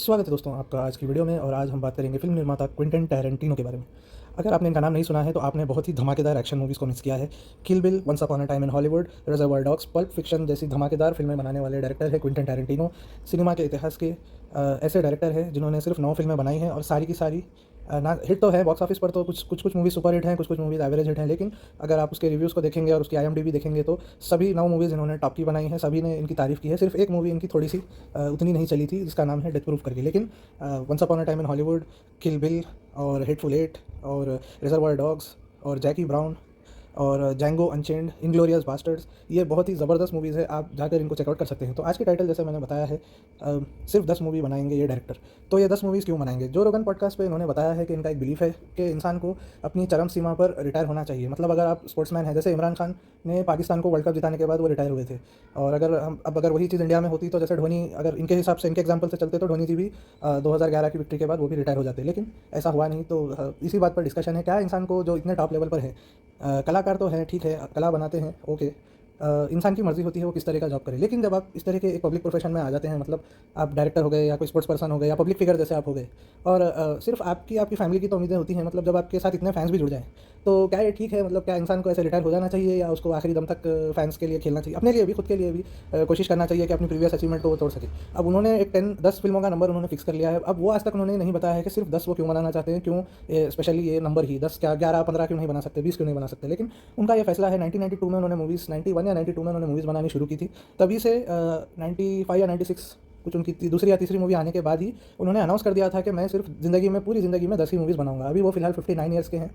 स्वागत है दोस्तों आपका आज की वीडियो में। और आज हम बात करेंगे फिल्म निर्माता क्विंटन टैरेंटिनो के बारे में। अगर आपने इनका नाम नहीं सुना है तो आपने बहुत ही धमाकेदार एक्शन मूवीज़ को मिस किया है। Kill Bill, Once Upon a Time in Hollywood, Reservoir Dogs, Pulp Fiction जैसी धमाकेदार फिल्में बनाने वाले डायरेक्टर है क्विंटन टैरेंटिनो। सिनेमा के इतिहास के ऐसे डायरेक्टर हैं जिन्होंने सिर्फ 9 फिल्में बनाई हैं और सारी की सारी ना हिट तो है बॉक्स ऑफिस पर, तो कुछ मूवी सुपर हिट हैं, कुछ मूवीज़ एवरेज हिट हैं, लेकिन अगर आप उसके रिव्यूज़ को देखेंगे और उसकी IMDb देखेंगे तो सभी 9 मूवीज़ इन्होंने टॉप की बनाई हैं, सभी ने इनकी तारीफ़ की है। सिर्फ एक मूवी इनकी थोड़ी सी उतनी नहीं चली थी, जिसका नाम है डेथ प्रूफ करके। लेकिन Once Upon a Time in Hollywood, Kill Bill और हेटफुल एट और रिजर्वायर डॉग्स और जैकी ब्राउन और जैंगो अनचेंड, इंग्लोरियस बास्टर्ड्स, ये बहुत ही ज़बरदस्त मूवीज़ है। आप जाकर इनको चेकआउट कर सकते हैं। तो आज के टाइटल जैसे मैंने बताया है, सिर्फ 10 मूवी बनाएंगे ये डायरेक्टर। तो ये 10 मूवीज़ क्यों बनाएंगे? जो रोगन पॉडकास्ट पे इन्होंने बताया है कि इनका एक बिलीफ है कि इंसान को अपनी चरम सीमा पर रिटायर होना चाहिए। मतलब अगर आप स्पोर्ट्समैन हैं, जैसे इमरान खान ने पाकिस्तान को वर्ल्ड कप जिताने के बाद वो रिटायर हुए थे, और अगर वही चीज़ इंडिया में होती तो जैसे धोनी, अगर इनके हिसाब से, इनके एग्जाम्पल से चलते तो धोनी जी भी 2011 की विक्ट्री के बाद वो भी रिटायर हो जाते, लेकिन ऐसा हुआ नहीं। तो इसी बात पर डिस्कशन है, क्या इंसान को जो इतने टॉप लेवल पर है, कलाकार तो हैं, ठीक है, कला बनाते हैं, ओके, इंसान की मर्ज़ी होती है वो किस तरह का जॉब करे। लेकिन जब आप इस तरह के एक पब्लिक प्रोफेशन में आ जाते हैं, मतलब आप डायरेक्टर हो गए या कोई स्पोर्ट्स पर्सन हो गए या पब्लिक फिगर जैसे आप हो गए, और सिर्फ आपकी फैमिली की तो उम्मीदें होती हैं, मतलब जब आपके साथ इतने फैंस भी जुड़ जाएँ, तो क्या ये ठीक है? मतलब क्या इंसान को ऐसे रिटायर हो जाना चाहिए या उसको आखिरी दम तक फैंस के लिए खेलना चाहिए? अपने लिए भी, खुद के लिए भी कोशिश करना चाहिए कि अपनी प्रीवियस अचीवमेंट को वो तोड़ सके। अब उन्होंने एक 10 फिल्मों का नंबर उन्होंने फिक्स कर लिया है। अब वो आज तक उन्होंने नहीं बताया है कि सिर्फ 10 वो क्यों बनाना चाहते हैं, क्यों स्पेशली ये नंबर ही 10, क्या 11, 15 क्यों नहीं बना सकते, 20 क्यों नहीं बना सकते? लेकिन उनका ये फैसला है। 1992 में उन्होंने मूवीज़, 91 या 92 में उन्होंने मूवीज़ बनानी शुरू की थी। तभी से 95 या 96 कुछ उनकी दूसरी या तीसरी मूवी आने के बाद ही उन्होंने अनाउंस कर दिया था कि मैं सिर्फ ज़िंदगी में, पूरी ज़िंदगी में 10 ही मूवीज़ बनाऊंगा। अभी वो फिलहाल 59 ईयर्स के हैं,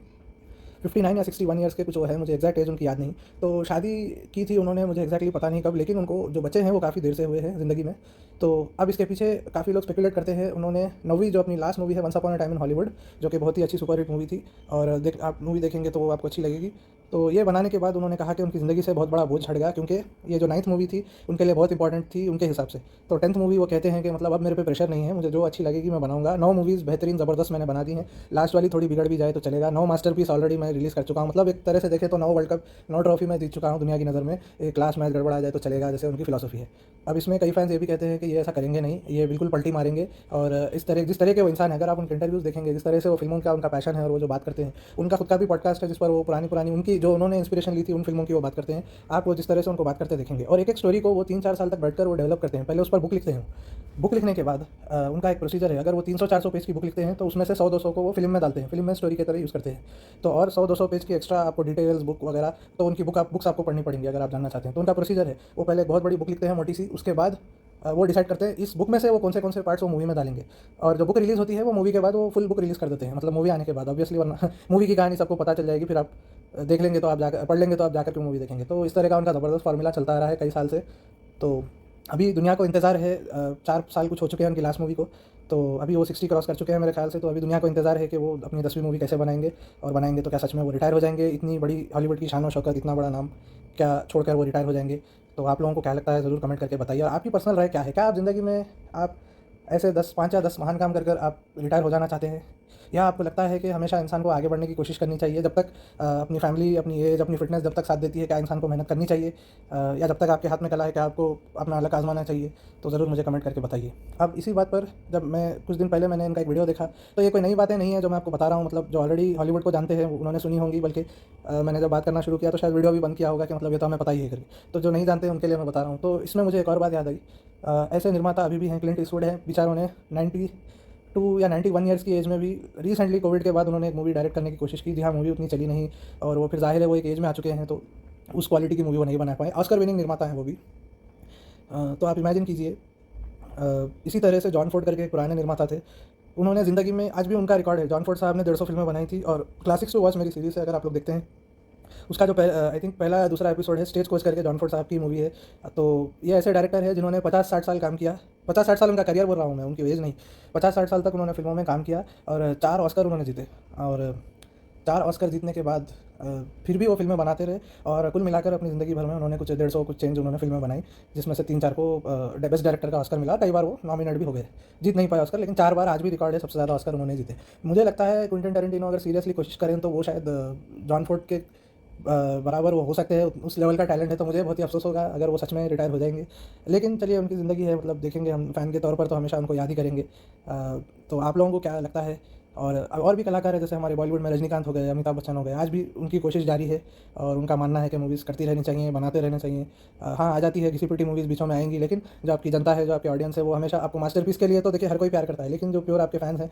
59 या 61 ईयर्स के कुछ वो है, मुझे एग्जैक्ट एज उनकी याद नहीं। तो शादी की थी उन्होंने, मुझे एग्जैक्टली पता नहीं कब, लेकिन उनको जो बच्चे हैं वो काफ़ी देर से हुए हैं ज़िंदगी में। तो अब इसके पीछे काफ़ी लोग स्पेकुलेट करते हैं। उन्होंने 9वीं, जो अपनी लास्ट मूवी है Once Upon a Time in Hollywood, जो कि बहुत ही अच्छी सुपर हिट मूवी थी, और आप मूवी देखेंगे तो वो आपको अच्छी लगेगी। तो ये बनाने के बाद उन्होंने कहा कि उनकी ज़िंदगी से बहुत बड़ा बोझ हट गया, क्योंकि ये जो 9th मूवी थी उनके लिए बहुत इंपॉर्टेंट थी उनके हिसाब से। तो 10th मूवी वो कहते हैं कि मतलब अब मेरे पे प्रेशर नहीं है, मुझे जो अच्छी लगेगी मैं बनाऊंगा। 9 मूवीज़ बेहतरीन ज़बरदस्त मैंने बना दी हैं, लास्ट वाली थोड़ी बिगड़ भी जाए तो चलेगा। 9 मास्टरपीस ऑलरेडी मैं रिलीज़ कर चुका हूँ। मतलब एक तरह से देखें तो 9 वर्ल्ड कप, 9 ट्रॉफी मैं जीत चुका हूँ दुनिया की नज़र में। एक लास्ट मैच गड़बड़ा जाए तो चलेगा, जैसे उनकी फिलॉसफी है। अब इसमें कई फैंस ये भी कहते हैं कि ये ऐसा करेंगे नहीं, ये बिल्कुल पलटी मारेंगे। और जिस तरह के वो इंसान है, अगर आप उनके इंटरव्यूज़ देखेंगे, जिस तरह से वो फिल्मों का उनका पैशन है और वो जो बात करते हैं, उनका खुद का भी पॉडकास्ट है जिस पर वो पुरानी पुरानी उनकी जो उन्होंने इंस्पिरेशन ली थी उन फिल्मों की वो बात करते हैं। आप वो जिस तरह से उनको बात करते देखेंगे, और एक स्टोरी को वो 3-4 साल तक बैठकर वो डेवलप करते हैं। पहले उस पर बुक लिखते हैं। बुक लिखने के बाद उनका एक प्रोसीजर है, अगर वो 300-400 पेज की बुक लिखते हैं तो उसमें से 100-200 को वो फिल्म में डालते हैं, फिल्म में स्टोरी की तरह यूज़ करते हैं। तो और 100-200 पेज की एक्स्ट्रा आपको डिटेल्स, बुक वगैरह, तो उनकी बुक्स आपको पढ़नी पड़ेंगी अगर आप जानना चाहते हैं। तो उनका प्रोसीजर है, वो पहले एक बहुत बड़ी बुक लिखते हैं मोटी सी, उसके बाद वो डिसाइड करते हैं इस बुक में से वो कौन से पार्ट्स वो मूवी में डालेंगे। और जो बुक रिलीज़ होती है वो मूवी के बाद वो फुल बुक रिलीज़ कर देते हैं, मतलब मूवी आने के बाद ऑब्वियसली, वरना मूवी की कहानी सबको पता चल जाएगी, फिर आप देख लेंगे तो आप जाकर पढ़ लेंगे तो आप जाकर क्यों मूवी देखेंगे। तो इस तरह का उनका ज़बरदस्त फार्मूला चलता आ रहा है कई साल से। तो अभी दुनिया को इंतज़ार है, 4 साल कुछ हो चुके हैं उनकी लास्ट मूवी को, तो अभी वो 60 क्रॉस कर चुके हैं मेरे ख्याल से। तो अभी दुनिया को इंतज़ार है कि वो अपनी 10वीं मूवी कैसे बनाएंगे, और बनाएंगे तो क्या सच में वो रिटायर हो जाएंगे? इतनी बड़ी हॉलीवुड की शान और शौकत, इतना बड़ा नाम क्या छोड़कर वो रिटायर हो जाएंगे? तो आप लोगों को क्या लगता है, ज़रूर कमेंट करके बताइए। और आपकी पर्सनल राय क्या है? क्या आप ज़िंदगी में आप ऐसे 5 या 10 महान काम कर आप रिटायर हो जाना चाहते हैं, या आपको लगता है कि हमेशा इंसान को आगे बढ़ने की कोशिश करनी चाहिए, जब तक अपनी फैमिली, अपनी एज, अपनी फिटनेस जब तक साथ देती है, क्या इंसान को मेहनत करनी चाहिए, या जब तक आपके हाथ में कला है क्या आपको अपना अलग आजमाना चाहिए? तो ज़रूर मुझे कमेंट करके बताइए। अब इसी बात पर, जब मैं कुछ दिन पहले मैंने इनका एक वीडियो देखा, तो ये कोई नई बातें नहीं है जो मैं आपको बता रहा हूँ, मतलब जो ऑलरेडी हॉलीवुड को जानते हैं उन्होंने सुनी होंगी, बल्कि मैंने जब बात करना शुरू किया तो शायद वीडियो भी बंद किया होगा कि मतलब ये तो हमें पता ही है करके। तो जो नहीं जानते हैं उनके लिए मैं बता रहा हूँ। तो इसमें मुझे एक और बात याद आई। ऐसे निर्माता अभी भी हैं, क्लिंट ईस्टवुड है, बेचारों ने 92 या 91 ईयर्स की एज में भी रिसेंटली कोविड के बाद उन्होंने एक मूवी डायरेक्ट करने की कोशिश की। जी हाँ, मूवी उतनी चली नहीं, और वो फिर ज़ाहिर है वो एक एज में आ चुके हैं, तो उस क्वालिटी की मूवी वो नहीं बना पाए। ऑस्कर विनिंग निर्माता हैं वो भी। तो आप इमेजिन कीजिए, इसी तरह से जॉन फोर्ड करके एक पुराने निर्माता थे, उन्होंने ज़िंदगी में, आज भी उनका रिकॉर्ड है, जॉन फोर्ड साहब ने 150 फिल्में बनाई थी। और क्लासिक्स टू वॉच मेरी सीरीज़ है, अगर आप लोग देखते हैं, उसका जो आई थिंक पहला या दूसरा एपिसोड है, स्टेज कोच करके जॉन फोर्ड साहब की मूवी है। तो ये ऐसे डायरेक्टर है जिन्होंने 50-60 साल काम किया, 50-60 साल उनका करियर बोल रहा हूँ मैं, उनकी एज नहीं, 50-60 साल तक उन्होंने फिल्मों में काम किया, और 4 ऑस्कर उन्होंने जीते। और 4 ऑस्कर जीतने के बाद फिर भी वो फिल्में बनाते रहे, और कुल मिलाकर अपनी ज़िंदगी भर में उन्होंने कुछ 150 कुछ चेंज उन्होंने फिल्में बनाई, जिसमें से 3-4 को बेस्ट डायरेक्टर का ऑस्कर मिला। कई बार वो नॉमिनेट भी हो गए, जीत नहीं पाए ऑस्कर, लेकिन 4 बार आज भी रिकॉर्ड है सबसे ज़्यादा ऑस्कर उन्होंने जीते। मुझे लगता है क्विंटन टैरेंटिनो अगर सीरियसली कोशिश करें तो वो शायद जॉन फोर्ड के बराबर वो हो सकते हैं, उस लेवल का टैलेंट है, तो मुझे बहुत ही अफ़सोस होगा अगर वो सच में रिटायर हो जाएँगे। लेकिन चलिए उनकी ज़िंदगी है, मतलब देखेंगे हम फ़ैन के तौर पर तो हमेशा उनको याद ही करेंगे। तो आप लोगों को क्या लगता है? और भी कलाकार हैं जैसे हमारे बॉलीवुड में रजनीकांत हो गए, अमिताभ बच्चन हो गए, आज भी उनकी कोशिश जारी है और उनका मानना है कि मूवीज़ करती रहनी चाहिए, बनाते रहना चाहिए। हाँ, आ जाती है घिसी-पिटी मूवीज़ बीचों में आएँगी, लेकिन जो आपकी जनता है, जो आपकी ऑडियंस है, वो हमेशा आपको मास्टरपीस के लिए तो देखिए हर कोई प्यार करता है, लेकिन जो प्योर आपके फैन्स हैं,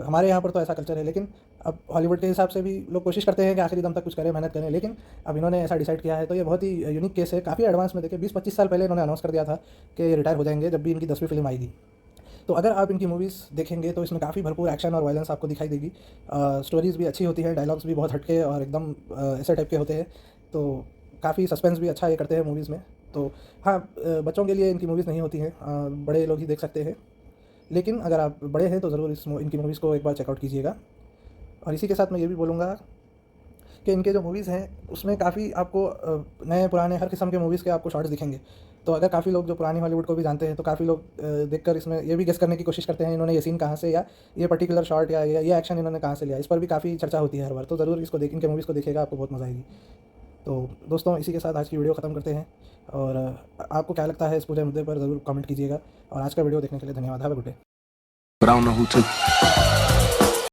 हमारे यहाँ पर तो ऐसा कल्चर है, लेकिन अब हॉलीवुड के हिसाब से भी लोग कोशिश करते हैं कि आखिरी दम तक कुछ करें, मेहनत करें, लेकिन अब इन्होंने ऐसा डिसाइड किया है, तो ये बहुत ही यूनिक केस है। काफ़ी एडवांस में देखिए 20-25 साल पहले इन्होंने अनाउंस कर दिया था कि ये रिटायर हो जाएँगे जब भी इनकी 10वीं फ़िल्म आएगी। तो अगर आप इनकी मूवीज़ देखेंगे तो इसमें काफ़ी भरपूर एक्शन और वायलेंस आपको दिखाई देगी। स्टोरीज़ भी अच्छी होती है, डायलॉग्स भी बहुत हटके और एकदम ऐसे टाइप के होते हैं, तो काफ़ी सस्पेंस भी अच्छा ये करते हैं मूवीज़ में। तो हाँ, बच्चों के लिए इनकी मूवीज़ नहीं होती हैं, बड़े लोग ही देख सकते हैं। लेकिन अगर आप बड़े हैं तो ज़रूर इनकी मूवीज़ को एक बार चेकआउट कीजिएगा। और इसी के साथ मैं ये भी बोलूँगा कि इनके जो मूवीज़ हैं उसमें काफ़ी आपको नए पुराने हर किस्म के मूवीज़ के आपको शॉट्स दिखेंगे। तो अगर काफ़ी लोग जो पुरानी हॉलीवुड को भी जानते हैं, तो काफ़ी लोग देखकर इसमें ये भी गेस करने की कोशिश करते हैं इन्होंने ये सीन कहाँ से, या ये पर्टिकुलर शॉट, या ये एक्शन इन्होंने कहाँ से लिया। इस पर भी काफ़ी चर्चा होती है हर बार, तो ज़रूर इसको इनके मूवीज़ को देखिएगा, आपको बहुत मज़ा आएगी। तो दोस्तों, इसी के साथ आज की वीडियो ख़त्म करते हैं और आपको क्या लगता है इस पूरे मुद्दे पर ज़रूर कमेंट कीजिएगा और आज का वीडियो देखने के लिए धन्यवाद। Have a good day. But I don't know who took